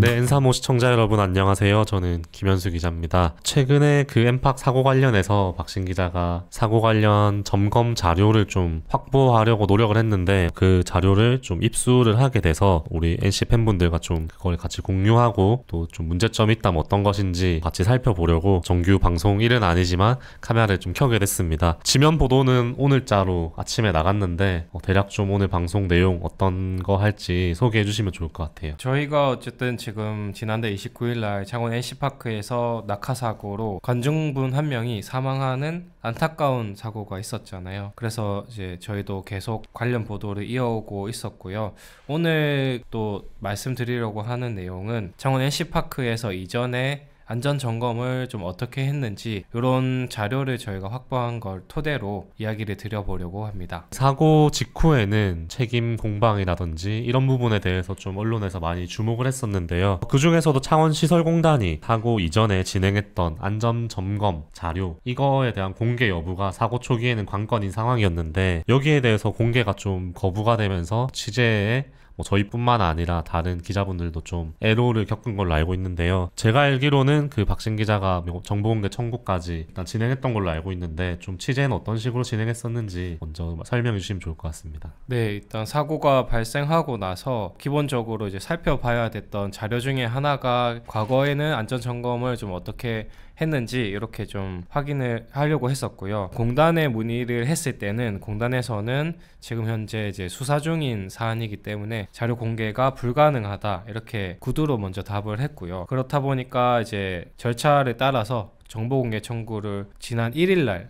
네, 엔사모 시청자 여러분 안녕하세요. 저는 김현수 기자입니다. 최근에 그 엠팍 사고 관련해서 박신 기자가 사고 관련 점검 자료를 좀 확보하려고 노력을 했는데 그 자료를 좀 입수를 하게 돼서 우리 NC 팬분들과 좀 그걸 같이 공유하고 또 좀 문제점이 있다면 어떤 것인지 같이 살펴보려고 정규 방송 일은 아니지만 카메라를 좀 켜게 됐습니다. 지면 보도는 오늘자로 아침에 나갔는데 대략 좀 오늘 방송 내용 어떤 거 할지 소개해 주시면 좋을 것 같아요. 저희가 어쨌든 지금 지난달 29일날 창원 NC파크에서 낙하사고로 관중분 한 명이 사망하는 안타까운 사고가 있었잖아요. 그래서 이제 저희도 계속 관련 보도를 이어오고 있었고요. 오늘 또 말씀드리려고 하는 내용은 창원 NC파크에서 이전에 안전점검을 좀 어떻게 했는지 이런 자료를 저희가 확보한 걸 토대로 이야기를 드려보려고 합니다. 사고 직후에는 책임 공방이라든지 이런 부분에 대해서 좀 언론에서 많이 주목을 했었는데요. 그 중에서도 창원시설공단이 사고 이전에 진행했던 안전점검 자료 이거에 대한 공개 여부가 사고 초기에는 관건인 상황이었는데 여기에 대해서 공개가 좀 거부가 되면서 취재에 저희뿐만 아니라 다른 기자분들도 좀 애로를 겪은 걸로 알고 있는데요. 제가 알기로는 그 박신 기자가 정보공개 청구까지 일단 진행했던 걸로 알고 있는데 좀 취재는 어떤 식으로 진행했었는지 먼저 설명해 주시면 좋을 것 같습니다. 네, 일단 사고가 발생하고 나서 기본적으로 이제 살펴봐야 됐던 자료 중에 하나가 과거에는 안전점검을 좀 어떻게 했는지 이렇게 좀 확인을 하려고 했었고요. 공단에 문의를 했을 때는 공단에서는 지금 현재 이제 수사 중인 사안이기 때문에 자료 공개가 불가능하다 이렇게 구두로 먼저 답을 했고요. 그렇다 보니까 이제 절차를 따라서 정보공개 청구를 지난 1일 날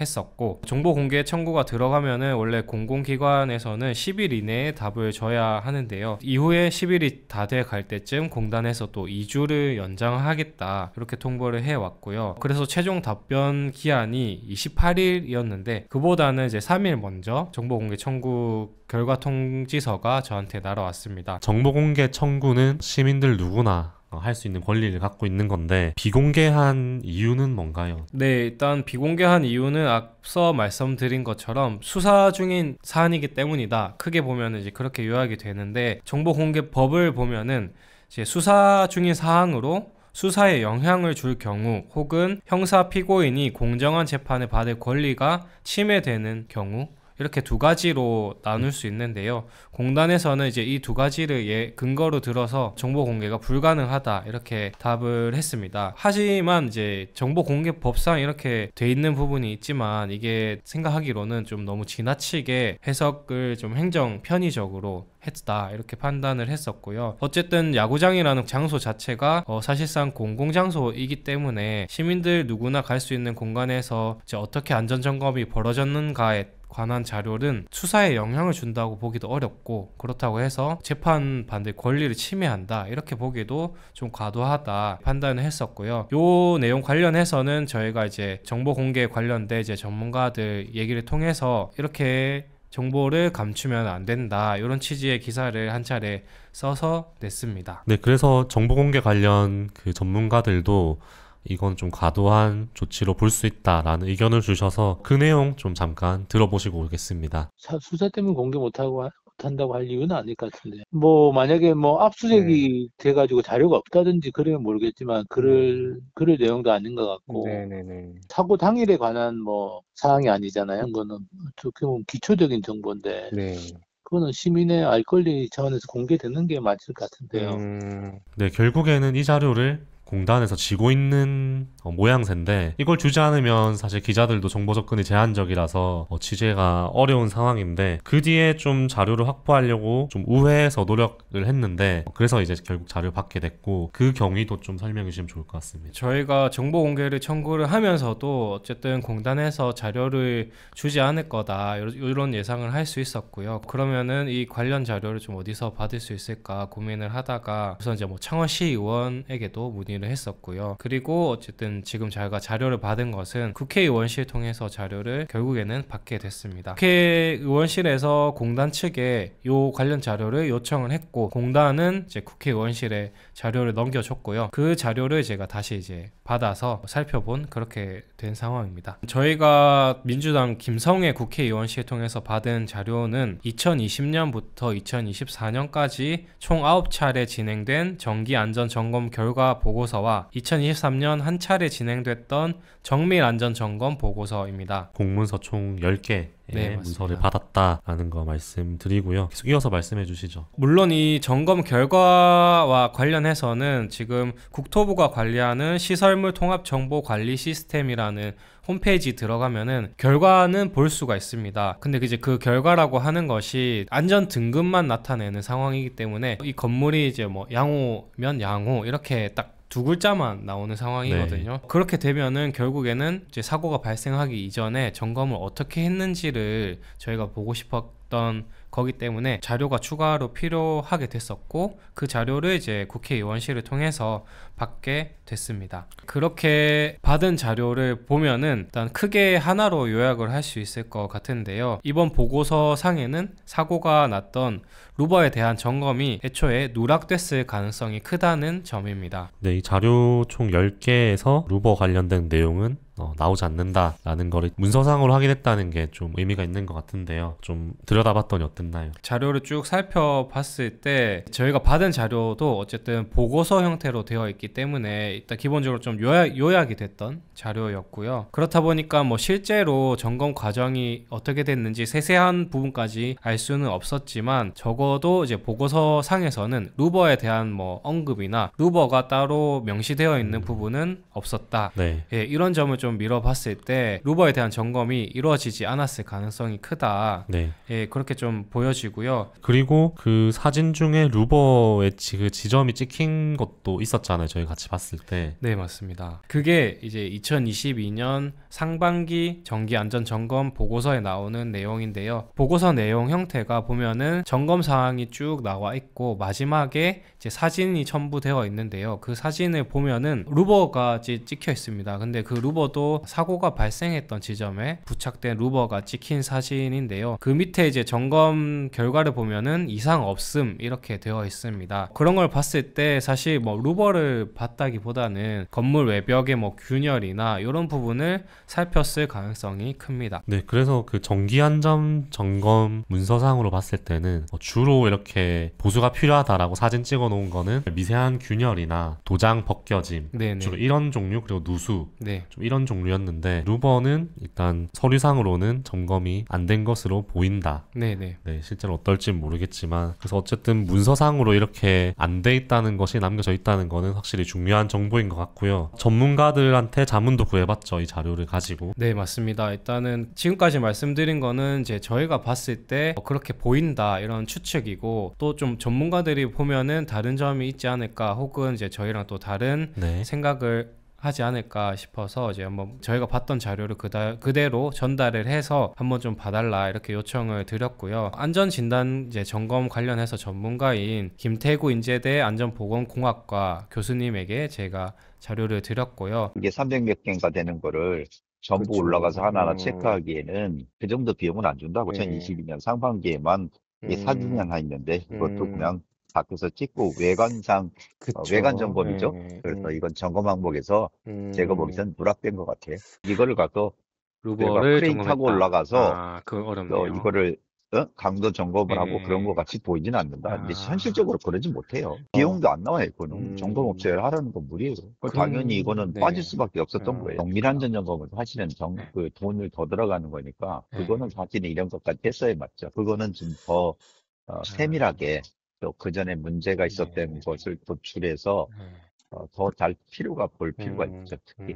했었고, 정보 공개 청구가 들어가면은 원래 공공기관에서는 10일 이내에 답을 줘야 하는데요. 이후에 10일이 다 돼 갈 때쯤 공단에서 또 2주를 연장하겠다 이렇게 통보를 해왔고요. 그래서 최종 답변 기한이 28일이었는데 그보다는 이제 3일 먼저 정보 공개 청구 결과 통지서가 저한테 날아왔습니다. 정보 공개 청구는 시민들 누구나 할 수 있는 권리를 갖고 있는 건데 비공개한 이유는 뭔가요? 네, 일단 비공개한 이유는 앞서 말씀드린 것처럼 수사 중인 사안이기 때문이다. 크게 보면은 이제 그렇게 요약이 되는데 정보공개법을 보면은 이제 수사 중인 사항으로 수사에 영향을 줄 경우 혹은 형사 피고인이 공정한 재판을 받을 권리가 침해되는 경우 이렇게 두 가지로 나눌 수 있는데요. 공단에서는 이제 이 두 가지를 근거로 들어서 정보 공개가 불가능하다 이렇게 답을 했습니다. 하지만 이제 정보 공개법상 이렇게 돼 있는 부분이 있지만 이게 생각하기로는 좀 너무 지나치게 해석을 좀 행정 편의적으로 했다 이렇게 판단을 했었고요. 어쨌든 야구장이라는 장소 자체가 사실상 공공장소이기 때문에 시민들 누구나 갈 수 있는 공간에서 이제 어떻게 안전점검이 벌어졌는가에 관한 자료는 수사에 영향을 준다고 보기도 어렵고, 그렇다고 해서 재판받을 권리를 침해한다 이렇게 보기도 좀 과도하다 판단을 했었고요. 요 내용 관련해서는 저희가 이제 정보 공개 관련된 이제 전문가들 얘기를 통해서 이렇게 정보를 감추면 안 된다 이런 취지의 기사를 한 차례 써서 냈습니다. 네, 그래서 정보 공개 관련 그 전문가들도 이건 좀 과도한 조치로 볼 수 있다라는 의견을 주셔서 그 내용 좀 잠깐 들어보시고 오겠습니다. 수사 때문에 공개 못한다고 할 이유는 아닐 것 같은데. 만약에 압수수색이 돼가지고 자료가 없다든지 그러면 모르겠지만, 그럴 내용도 아닌 것 같고. 네네네. 사고 당일에 관한 사항이 아니잖아요. 그거는 어떻게 보면 기초적인 정보인데. 네. 그거는 시민의 알 권리 차원에서 공개되는 게 맞을 것 같은데요. 네, 결국에는 이 자료를 공단에서 지고 있는 모양새인데 이걸 주지 않으면 사실 기자들도 정보 접근이 제한적이라서 취재가 어려운 상황인데 그 뒤에 좀 자료를 확보하려고 좀 우회해서 노력을 했는데 그래서 이제 결국 자료를 받게 됐고 그 경위도 좀 설명해 주시면 좋을 것 같습니다. 저희가 정보 공개를 청구를 하면서도 어쨌든 공단에서 자료를 주지 않을 거다 이런 예상을 할 수 있었고요. 그러면은 이 관련 자료를 좀 어디서 받을 수 있을까 고민을 하다가 우선 이제 창원시 의원에게도 문의를 문의를 했었고요. 그리고 어쨌든 지금 저희가 자료를 받은 것은 국회의원실 통해서 자료를 결국에는 받게 됐습니다. 국회의원실에서 공단 측에 요 관련 자료를 요청을 했고, 공단은 이제 국회의원실에 자료를 넘겨줬고요. 그 자료를 제가 다시 이제 받아서 살펴본 그렇게 된 상황입니다. 저희가 민주당 김성애 국회의원실 통해서 받은 자료는 2020년부터 2024년까지 총 9차례 진행된 정기안전점검 결과 보고서와 2023년 한 차례 진행됐던 정밀안전점검 보고서입니다. 공문서 총 10개 네, 문서를 맞습니다. 받았다라는 거 말씀드리고요. 계속 이어서 말씀해 주시죠. 물론 이 점검 결과와 관련해서는 지금 국토부가 관리하는 시설물 통합 정보 관리 시스템이라는 홈페이지 들어가면은 결과는 볼 수가 있습니다. 근데 이제 그 결과라고 하는 것이 안전 등급만 나타내는 상황이기 때문에 이 건물이 이제 뭐 양호면 양호 이렇게 딱 두 글자만 나오는 상황이거든요. 그렇게 되면은 결국에는 이제 사고가 발생하기 이전에 점검을 어떻게 했는지를 저희가 보고 싶었던 거기 때문에 자료가 추가로 필요하게 됐었고, 그 자료를 이제 국회의원실을 통해서 받게 됐습니다. 그렇게 받은 자료를 보면은 일단 크게 하나로 요약을 할 수 있을 것 같은데요. 이번 보고서 상에는 사고가 났던 루버에 대한 점검이 애초에 누락됐을 가능성이 크다는 점입니다. 네, 이 자료 총 10개에서 루버 관련된 내용은 나오지 않는다라는 거를 문서상으로 확인했다는 게 좀 의미가 있는 것 같은데요. 좀 들여다봤더니 어땠나요? 자료를 쭉 살펴봤을 때 저희가 받은 자료도 어쨌든 보고서 형태로 되어 있기 때문에 일단 기본적으로 좀 요약이 됐던 자료였고요. 그렇다 보니까 뭐 실제로 점검 과정이 어떻게 됐는지 세세한 부분까지 알 수는 없었지만, 적어도 이제 보고서 상에서는 루버에 대한 뭐 언급이나 루버가 따로 명시되어 있는 부분은 없었다. 네. 예, 이런 점을 좀 미뤄봤을 때 루버에 대한 점검이 이루어지지 않았을 가능성이 크다. 네. 예, 그렇게 좀 보여지고요. 그리고 그 사진 중에 루버의 그 지점이 찍힌 것도 있었잖아요. 저희 같이 봤을 때. 네, 맞습니다. 그게 이제 2022년 상반기 정기 안전 점검 보고서에 나오는 내용인데요. 보고서 내용 형태가 보면은 점검 사항이 쭉 나와 있고 마지막에 이제 사진이 첨부되어 있는데요. 그 사진을 보면은 루버가 찍혀 있습니다. 근데 그 루버도 사고가 발생했던 지점에 부착된 루버가 찍힌 사진인데요. 그 밑에 이제 점검 결과를 보면은 이상 없음 이렇게 되어 있습니다. 그런 걸 봤을 때 사실 뭐 루버를 봤다기보다는 건물 외벽의 뭐 균열이나 이런 부분을 살폈을 가능성이 큽니다. 네, 그래서 그 정기안전 점검 문서상으로 봤을 때는 주로 이렇게 보수가 필요하다라고 사진 찍어 놓은 거는 미세한 균열이나 도장 벗겨짐, 네네. 주로 이런 종류, 그리고 누수, 네. 좀 이런 종류였는데 루버는 일단 서류상으로는 점검이 안 된 것으로 보인다. 네네. 네, 실제로 어떨지는 모르겠지만, 그래서 어쨌든 문서상으로 이렇게 안 돼 있다는 것이 남겨져 있다는 거는 확실히 중요한 정보인 것 같고요. 전문가들한테 자문도 구해봤죠, 이 자료를 가지고. 네, 맞습니다. 일단은 지금까지 말씀드린 거는 이제 저희가 봤을 때 그렇게 보인다 이런 추측이고, 또 좀 전문가들이 보면은 다른 점이 있지 않을까, 혹은 이제 저희랑 또 다른 네. 생각을 하지 않을까 싶어서 이제 한번 저희가 봤던 자료를 그대로 전달을 해서 한번 좀 봐달라 이렇게 요청을 드렸고요. 안전진단 이제 점검 관련해서 전문가인 김태구 인제대 안전보건공학과 교수님에게 제가 자료를 드렸고요. 이게 300몇 개인가 되는 거를 전부 그렇죠. 올라가서 하나하나 체크하기에는 그 정도 비용은 안 준다고. 네. 2022년 상반기에만 이게 사진이 하나 있는데 이것도 음. 그냥 밖에서 찍고 외관상 그쵸. 외관 점검이죠. 네, 그래서 이건 점검 항목에서 제가 보기엔 누락된 것 같아요. 이거를 가서 루버를 크레인 점검했다. 타고 올라가서 그거 어렵네요. 이거를 강도 점검을 하고 네. 그런 것 같이 보이지는 않는다. 근데 아. 현실적으로 그러지 못해요. 비용도 안 나와요. 이거는 점검업체를 하라는 건 무리예요. 당연히 이거는 네. 빠질 수밖에 없었던 거예요. 정밀안전 점검은 사실은 네. 그 돈을 더 들어가는 거니까 네. 그거는 사실은 이런 것까지 했어야 맞죠. 그거는 좀 더 세밀하게 또 그 전에 문제가 있었던 네. 것을 도출해서 더 잘 볼 필요가 음. 있죠. 특히.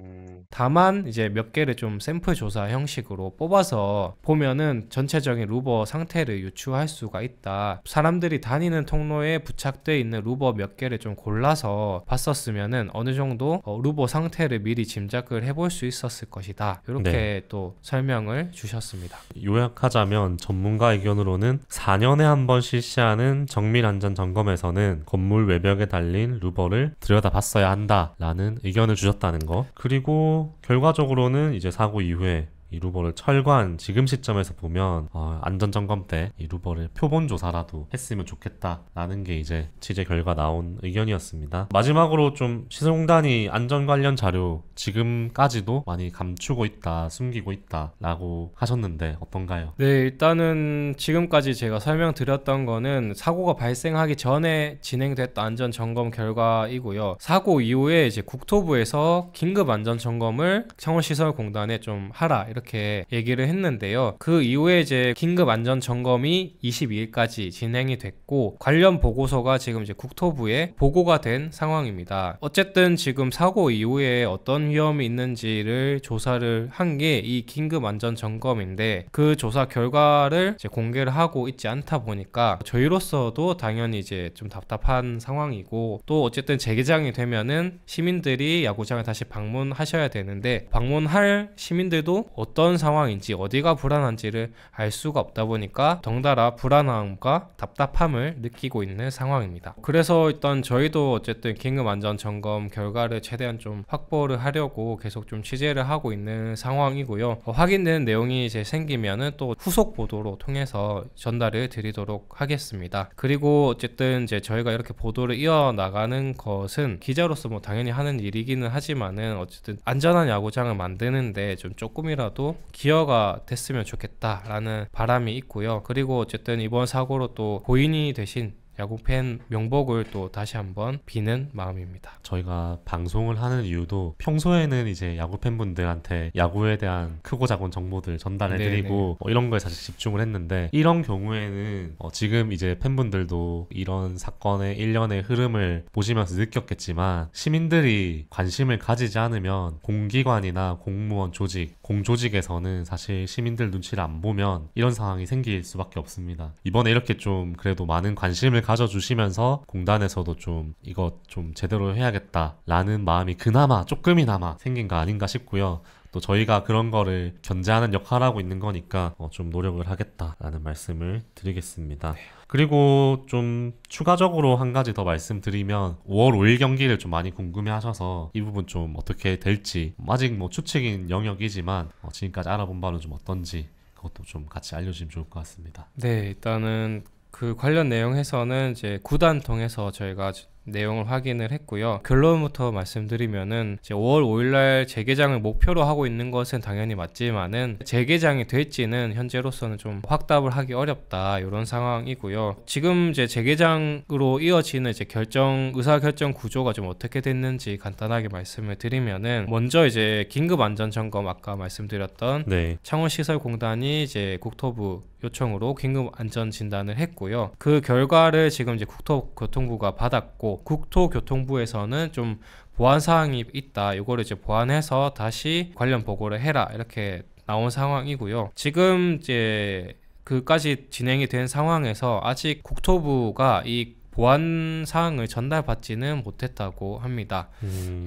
다만 이제 몇 개를 좀 샘플 조사 형식으로 뽑아서 보면은 전체적인 루버 상태를 유추할 수가 있다. 사람들이 다니는 통로에 부착되어 있는 루버 몇 개를 좀 골라서 봤었으면은 어느 정도 루버 상태를 미리 짐작을 해볼 수 있었을 것이다. 이렇게 네. 또 설명을 주셨습니다. 요약하자면 전문가 의견으로는 4년에 한 번 실시하는 정밀안전 점검에서는 건물 외벽에 달린 루버를 들여다봤습니다. 갔어야 한다라는 의견을 주셨다는 거. 그리고 결과적으로는 이제 사고 이후에 이 루버를 철거한 지금 시점에서 보면 안전점검 때 이 루버를 표본 조사라도 했으면 좋겠다라는 게 이제 취재 결과 나온 의견이었습니다. 마지막으로 좀 시설공단이 안전 관련 자료 지금까지도 많이 감추고 있다, 숨기고 있다라고 하셨는데 어떤가요? 네, 일단은 지금까지 제가 설명드렸던 거는 사고가 발생하기 전에 진행됐던 안전 점검 결과이고요. 사고 이후에 이제 국토부에서 긴급 안전 점검을 창원시설공단에 좀 하라 이렇게 얘기를 했는데요. 그 이후에 이제 긴급 안전 점검이 22일까지 진행이 됐고 관련 보고서가 지금 이제 국토부에 보고가 된 상황입니다. 어쨌든 지금 사고 이후에 어떤 위험이 있는지를 조사를 한 게 이 긴급 안전 점검인데 그 조사 결과를 이제 공개를 하고 있지 않다 보니까 저희로서도 당연히 이제 좀 답답한 상황이고 또 어쨌든 재개장이 되면은 시민들이 야구장을 다시 방문하셔야 되는데 방문할 시민들도 어떤 상황인지 어디가 불안한지를 알 수가 없다 보니까 덩달아 불안함과 답답함을 느끼고 있는 상황입니다. 그래서 일단 저희도 어쨌든 긴급 안전 점검 결과를 최대한 좀 확보를 하려고 계속 좀 취재를 하고 있는 상황이고요. 확인된 내용이 이제 생기면은 또 후속 보도로 통해서 전달을 드리도록 하겠습니다. 그리고 어쨌든 이제 저희가 이렇게 보도를 이어나가는 것은 기자로서 뭐 당연히 하는 일이기는 하지만은 어쨌든 안전한 야구장을 만드는데 좀 조금이라도 기여가 됐으면 좋겠다라는 바람이 있고요. 그리고 어쨌든 이번 사고로 또 고인이 되신 야구팬 명복을 또 다시 한번 비는 마음입니다. 저희가 방송을 하는 이유도 평소에는 이제 야구 팬분들한테 야구에 대한 크고 작은 정보들 전달해드리고 이런 거에 사실 집중을 했는데 이런 경우에는 지금 이제 팬분들도 이런 사건의 일련의 흐름을 보시면서 느꼈겠지만 시민들이 관심을 가지지 않으면 공기관이나 공무원 조직, 공조직에서는 사실 시민들 눈치를 안 보면 이런 상황이 생길 수밖에 없습니다. 이번에 이렇게 좀 그래도 많은 관심을 가져주시면서 공단에서도 좀 이거 좀 제대로 해야겠다라는 마음이 그나마 조금이나마 생긴 거 아닌가 싶고요. 또 저희가 그런 거를 견제하는 역할을 하고 있는 거니까 좀 노력을 하겠다라는 말씀을 드리겠습니다. 네. 그리고 좀 추가적으로 한 가지 더 말씀드리면 5월 5일 경기를 좀 많이 궁금해 하셔서 이 부분 좀 어떻게 될지 아직 뭐 추측인 영역이지만 지금까지 알아본 바는 좀 어떤지 그것도 좀 같이 알려주시면 좋을 것 같습니다. 네, 일단은 그 관련 내용에서는 이제 구단 통해서 저희가 내용을 확인을 했고요. 결론부터 말씀드리면은 이제 5월 5일날 재개장을 목표로 하고 있는 것은 당연히 맞지만은 재개장이 될지는 현재로서는 좀 확답을 하기 어렵다 이런 상황이고요. 지금 이제 재개장으로 이어지는 이제 의사결정 구조가 좀 어떻게 됐는지 간단하게 말씀을 드리면은 먼저 이제 긴급 안전 점검 아까 말씀드렸던 창원시설공단이 이제 국토부 요청으로 긴급 안전 진단을 했고요. 그 결과를 지금 이제 국토교통부가 받았고 국토교통부에서는 좀 보완 사항이 있다. 이거를 이제 보완해서 다시 관련 보고를 해라. 이렇게 나온 상황이고요. 지금 이제 그까지 진행이 된 상황에서 아직 국토부가 이 보완 사항을 전달받지는 못했다고 합니다.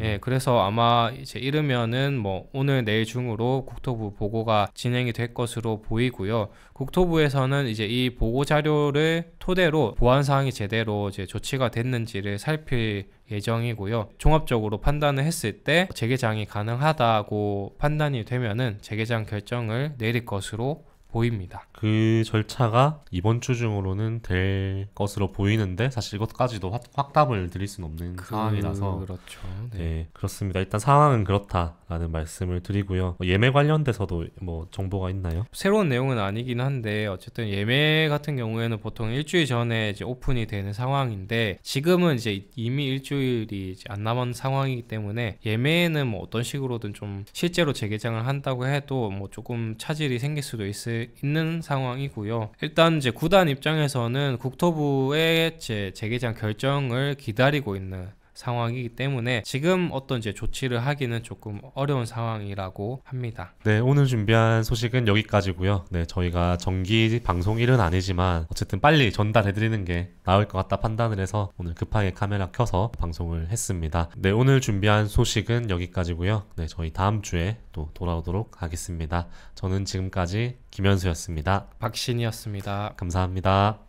예, 그래서 아마 이제 이르면은 뭐 오늘 내일 중으로 국토부 보고가 진행이 될 것으로 보이고요. 국토부에서는 이제 이 보고 자료를 토대로 보완 사항이 제대로 이제 조치가 됐는지를 살필 예정이고요. 종합적으로 판단을 했을 때 재개장이 가능하다고 판단이 되면은 재개장 결정을 내릴 것으로 보입니다. 그 절차가 이번 주 중으로는 될 것으로 보이는데 사실 이것까지도 확답을 드릴 수는 없는 상황이라서 그렇죠. 네, 그렇습니다. 일단 상황은 그렇다라는 말씀을 드리고요. 예매 관련돼서도 뭐 정보가 있나요? 새로운 내용은 아니긴 한데 어쨌든 예매 같은 경우에는 보통 일주일 전에 이제 오픈이 되는 상황인데 지금은 이제 이미 일주일이 이제 안 남은 상황이기 때문에 예매는 뭐 어떤 식으로든 좀 실제로 재개장을 한다고 해도 뭐 조금 차질이 생길 수도 있는 상황이고요. 일단 이제 구단 입장에서는 국토부의 재개장 결정을 기다리고 있는 상황이기 때문에 지금 어떤 이제 조치를 하기는 조금 어려운 상황이라고 합니다. 네, 오늘 준비한 소식은 여기까지고요. 네, 저희가 정기 방송일은 아니지만 어쨌든 빨리 전달해드리는 게 나을 것 같다 판단을 해서 오늘 급하게 카메라 켜서 방송을 했습니다. 네, 오늘 준비한 소식은 여기까지고요. 네, 저희 다음 주에 또 돌아오도록 하겠습니다. 저는 지금까지 김현수였습니다. 박신이었습니다. 감사합니다.